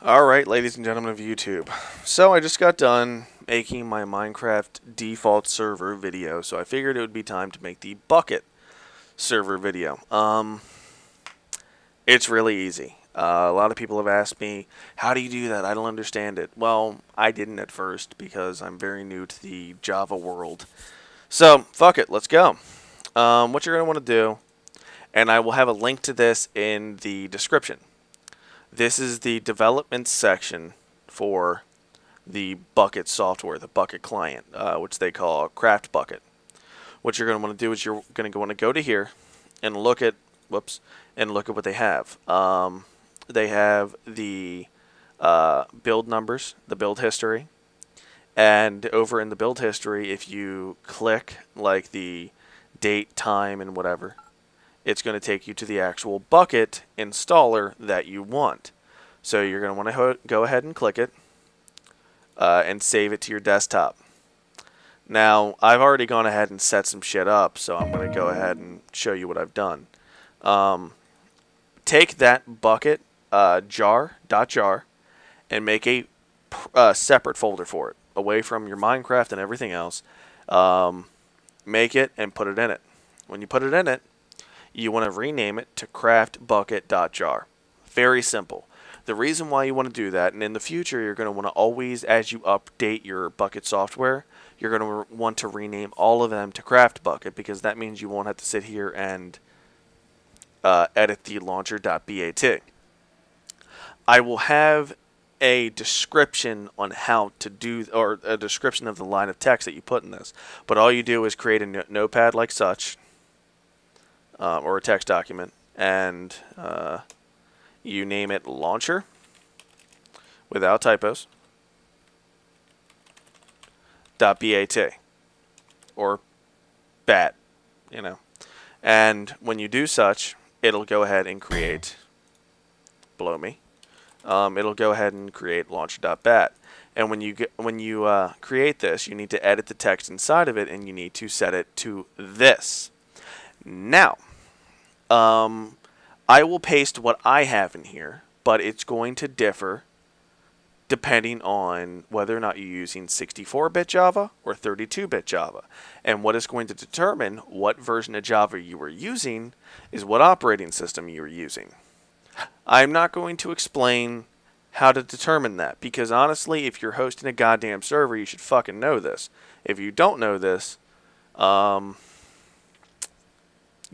Alright, ladies and gentlemen of YouTube. So I just got done making my Minecraft default server video, so I figured it would be time to make the Bukkit server video. It's really easy. A lot of people have asked me, how do you do that? I don't understand it. Well, I didn't at first because I'm very new to the Java world. So, fuck it, let's go. What you're going to want to do, and I will have a link to this in the description. This is the development section for the Bukkit software, the Bukkit client, which they call craftbukkit. What you're going to want to do is you're going to want to go to here and look at, what they have. They have the build numbers, the build history, and over in the build history, if you click like the date, time, and whatever, it's going to take you to the actual Bukkit installer that you want. So you're going to want to go ahead and click it and save it to your desktop. Now, I've already gone ahead and set some shit up, so I'm going to go ahead and show you what I've done. Take that Bukkit jar.jar and make a separate folder for it, away from your Minecraft and everything else. Make it and put it in it. When you put it in it, you want to rename it to craftbukkit.jar. Very simple. The reason why you want to do that, and in the future you're going to want to always, as you update your Bukkit software, you're going to want to rename all of them to craftbukkit, because that means you won't have to sit here and edit the Launcher.bat. I will have a description on how to do, or a description of the line of text that you put in this. But all you do is create a notepad like such, or a text document, and you name it Launcher, without typos, .bat, or bat, you know. And when you do such, it'll go ahead and create, blow me, it'll go ahead and create Launcher.bat. And when you create this, you need to edit the text inside of it, and you need to set it to this. Now, I will paste what I have in here, but it's going to differ depending on whether or not you're using 64-bit Java or 32-bit Java. And what is going to determine what version of Java you are using is what operating system you are using. I'm not going to explain how to determine that, because honestly, if you're hosting a goddamn server, you should fucking know this. If you don't know this,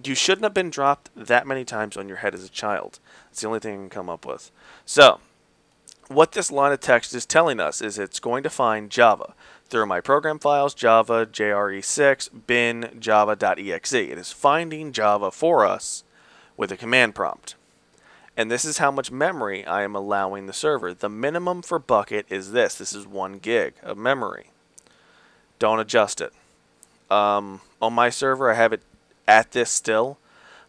you shouldn't have been dropped that many times on your head as a child. It's the only thing I can come up with. So, what this line of text is telling us is it's going to find Java through my program files, Java, JRE6, bin, java.exe. It is finding Java for us with a command prompt. And this is how much memory I am allowing the server. The minimum for Bukkit is this. This is 1 gig of memory. Don't adjust it. On my server, I have it at this still.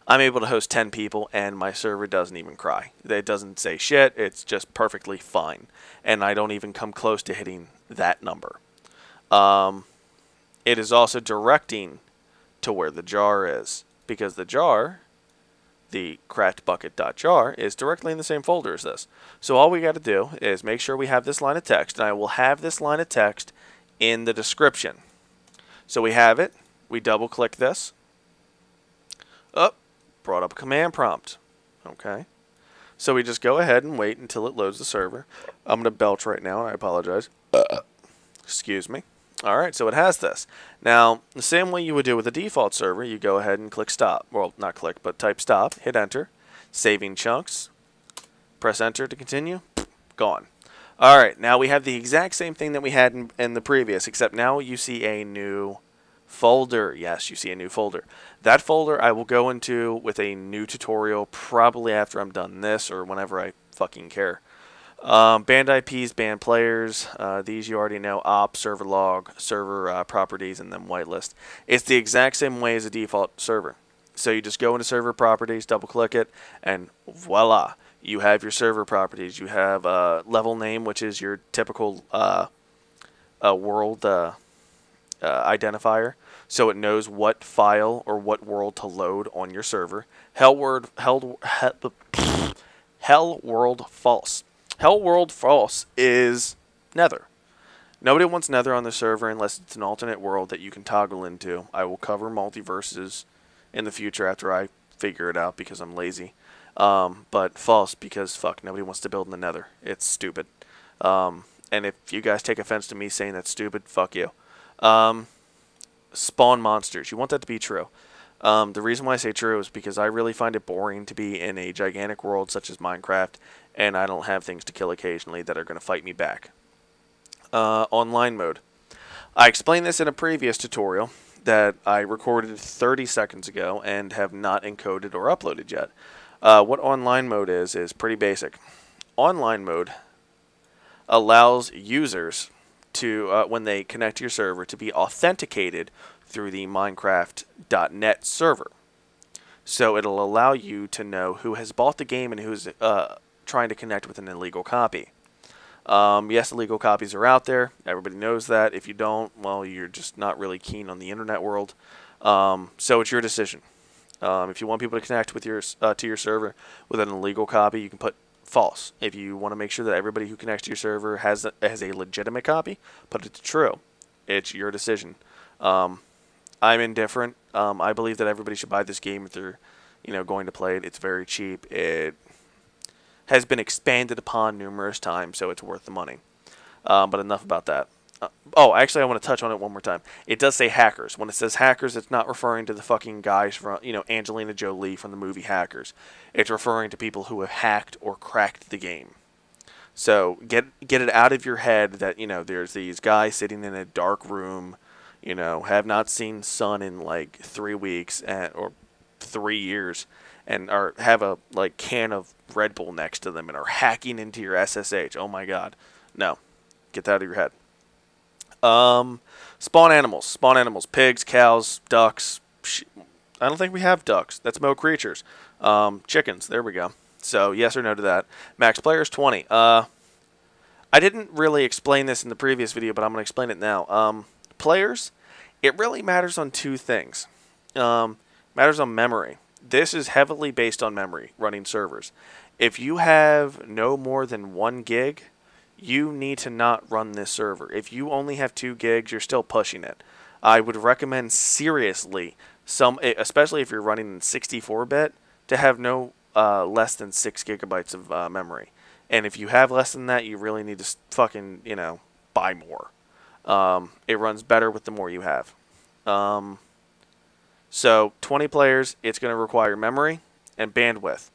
I'm able to host 10 people, and my server doesn't even cry. It doesn't say shit. It's just perfectly fine. And I don't even come close to hitting that number. It is also directing to where the jar is, because the jar, the craftbukkit.jar, is directly in the same folder as this. So all we got to do is make sure we have this line of text, and I will have this line of text in the description. So we have it. We double click this. Brought up a command prompt. Okay. So we just go ahead and wait until it loads the server. I'm going to belch right now, and I apologize. Excuse me. Alright, so it has this. Now, the same way you would do with a default server, you go ahead and click stop. Well, not click, but type stop, hit enter, saving chunks, press enter to continue, gone. Alright, now we have the exact same thing that we had in the previous, except now you see a new folder. Yes, you see a new folder. That folder I will go into with a new tutorial probably after I'm done this, or whenever I fucking care. Band IPs, band players, these you already know, op, server log, server properties, and then whitelist. It's the exact same way as a default server. So you just go into server properties, double click it, and voila, you have your server properties. You have level name, which is your typical world identifier, so it knows what file or what world to load on your server. Hell world false. Hell World False is Nether. Nobody wants Nether on the server unless it's an alternate world that you can toggle into. I will cover multiverses in the future after I figure it out because I'm lazy. But false because fuck, nobody wants to build in the Nether. It's stupid. And if you guys take offense to me saying that's stupid, fuck you. Spawn monsters. You want that to be true. The reason why I say true is because I really find it boring to be in a gigantic world such as Minecraft, and I don't have things to kill occasionally that are going to fight me back. Online mode. I explained this in a previous tutorial that I recorded 30 seconds ago and have not encoded or uploaded yet. What online mode is pretty basic. Online mode allows users to, when they connect to your server, to be authenticated through the Minecraft.net server. So it'll allow you to know who has bought the game and who's trying to connect with an illegal copy. Yes, illegal copies are out there. Everybody knows that. If you don't, well, you're just not really keen on the internet world. So it's your decision. If you want people to connect with your to your server with an illegal copy, you can put false. If you want to make sure that everybody who connects to your server has a legitimate copy, put it to true. It's your decision. I'm indifferent. I believe that everybody should buy this game if they're, going to play it. It's very cheap. It has been expanded upon numerous times, so it's worth the money. But enough about that. Actually, I want to touch on it one more time. It does say hackers. When it says hackers, it's not referring to the fucking guys from, Angelina Jolie from the movie Hackers. It's referring to people who have hacked or cracked the game. So get it out of your head that, there's these guys sitting in a dark room, have not seen sun in like 3 weeks or 3 years, and have a can of Red Bull next to them and are hacking into your SSH. Oh my god. No. Get that out of your head. Spawn animals. Spawn animals. Pigs, cows, ducks. I don't think we have ducks. That's Mo creatures. Chickens. There we go. So, yes or no to that. Max players, 20. I didn't really explain this in the previous video, but I'm going to explain it now. Players, it really matters on two things. Matters on memory. This is heavily based on memory, running servers. If you have no more than 1 gig, you need to not run this server. If you only have 2 gigs, you're still pushing it. I would recommend seriously, especially if you're running in 64-bit, to have no less than 6 gigabytes of memory. And if you have less than that, you really need to fucking, buy more. It runs better with the more you have. So 20 players, it's going to require memory and bandwidth.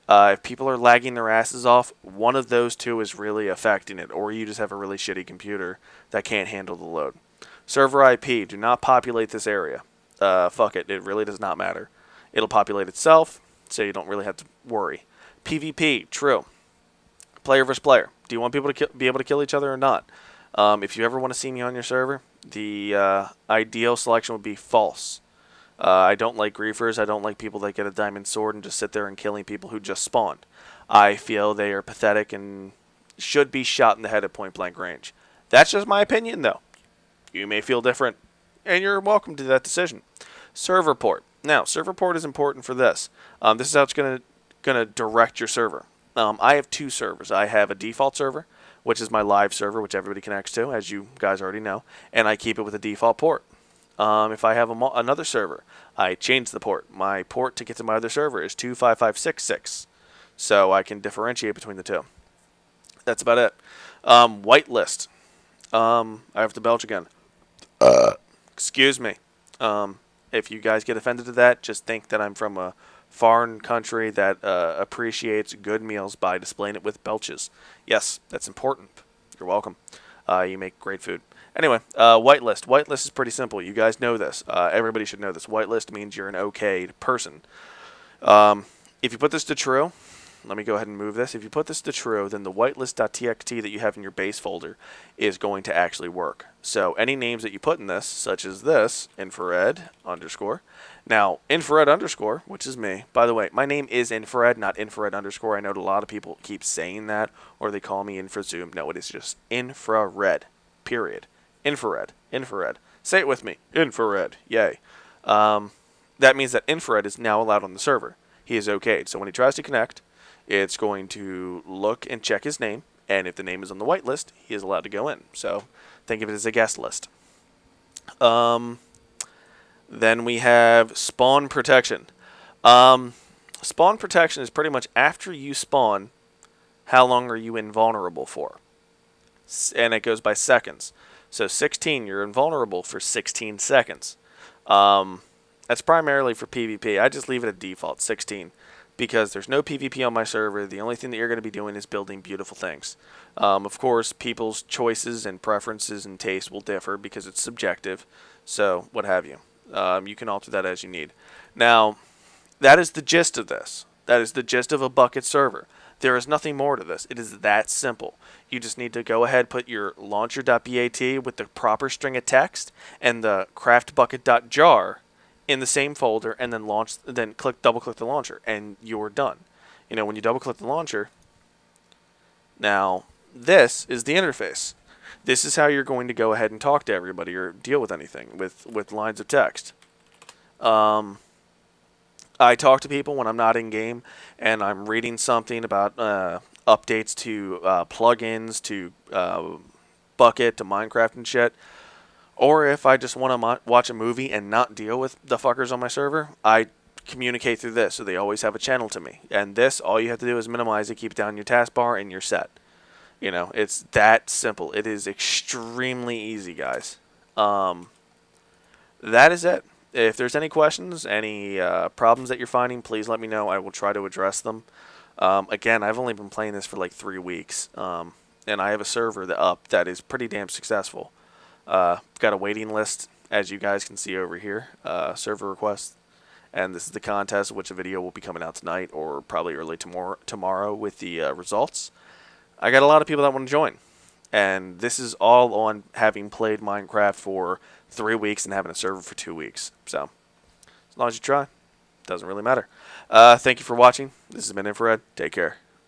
If people are lagging their asses off, one of those two is really affecting it, or you just have a really shitty computer that can't handle the load. Server IP, do not populate this area. Fuck it, it really does not matter. It'll populate itself, so you don't really have to worry. PvP, true. Player versus player. Do you want people to be able to kill each other or not? If you ever want to see me on your server, the ideal selection would be false. I don't like griefers. I don't like people that get a diamond sword and just sit there and killing people who just spawned. I feel they are pathetic and should be shot in the head at point-blank range. That's just my opinion, though. You may feel different, and you're welcome to that decision. Server port. Now, server port is important for this. This is how it's going to direct your server. I have 2 servers. I have a default server, which is my live server, which everybody connects to, as you guys already know, and I keep it with a default port. If I have another server, I change the port. My port to get to my other server is 25566, so I can differentiate between the two. That's about it. Whitelist. I have to belch again. Excuse me. If you guys get offended to that, just think that I'm from a foreign country that appreciates good meals by displaying it with belches. Yes, that's important. You're welcome. You make great food. Anyway, whitelist. Whitelist is pretty simple. You guys know this. Everybody should know this. Whitelist means you're an okayed person. If you put this to true, let me go ahead and move this. If you put this to true, then the whitelist.txt that you have in your base folder is going to actually work. So any names that you put in this, such as this, infrared underscore. Now, infrared underscore, which is me. By the way, my name is infrared, not infrared underscore. I know a lot of people keep saying that, or they call me infrazoom. No, it is just infrared, period. Infrared, infrared. Say it with me. Infrared, yay. That means that infrared is now allowed on the server. He is okayed. So when he tries to connect, It's going to look and check his name, and if the name is on the whitelist, he is allowed to go in. So think of it as a guest list. Then we have spawn protection. Spawn protection is pretty much after you spawn, how long are you invulnerable for? And it goes by seconds. So 16, you're invulnerable for 16 seconds. That's primarily for PvP. I just leave it at default, 16, because there's no PvP on my server. The only thing that you're going to be doing is building beautiful things. Of course, people's choices and preferences and tastes will differ because it's subjective, so what have you. You can alter that as you need. Now, that is the gist of this. That is the gist of a Bukkit server. There is nothing more to this. It is that simple. You just need to go ahead, put your Launcher.bat with the proper string of text and the craftbukkit.jar in the same folder, and then double click the launcher, and you're done. You know, when you double click the launcher, now this is the interface. This is how you're going to go ahead and talk to everybody or deal with anything with lines of text. I talk to people when I'm not in game and I'm reading something about updates to plugins, to Bukkit, to Minecraft and shit. Or if I just want to watch a movie and not deal with the fuckers on my server, I communicate through this, so they always have a channel to me. And this, all you have to do is minimize it, keep it down your taskbar, and you're set. You know, it's that simple. It is extremely easy, guys. That is it. If there's any questions, any problems that you're finding, please let me know. I will try to address them. Again, I've only been playing this for like 3 weeks, and I have a server that is pretty damn successful. Got a waiting list, as you guys can see over here, server requests, and this is the contest, which a video will be coming out tonight or probably early tomorrow with the results. I got a lot of people that want to join, and this is all on having played Minecraft for 3 weeks and having a server for 2 weeks. So, as long as you try, doesn't really matter. Thank you for watching. This has been Infrared. Take care.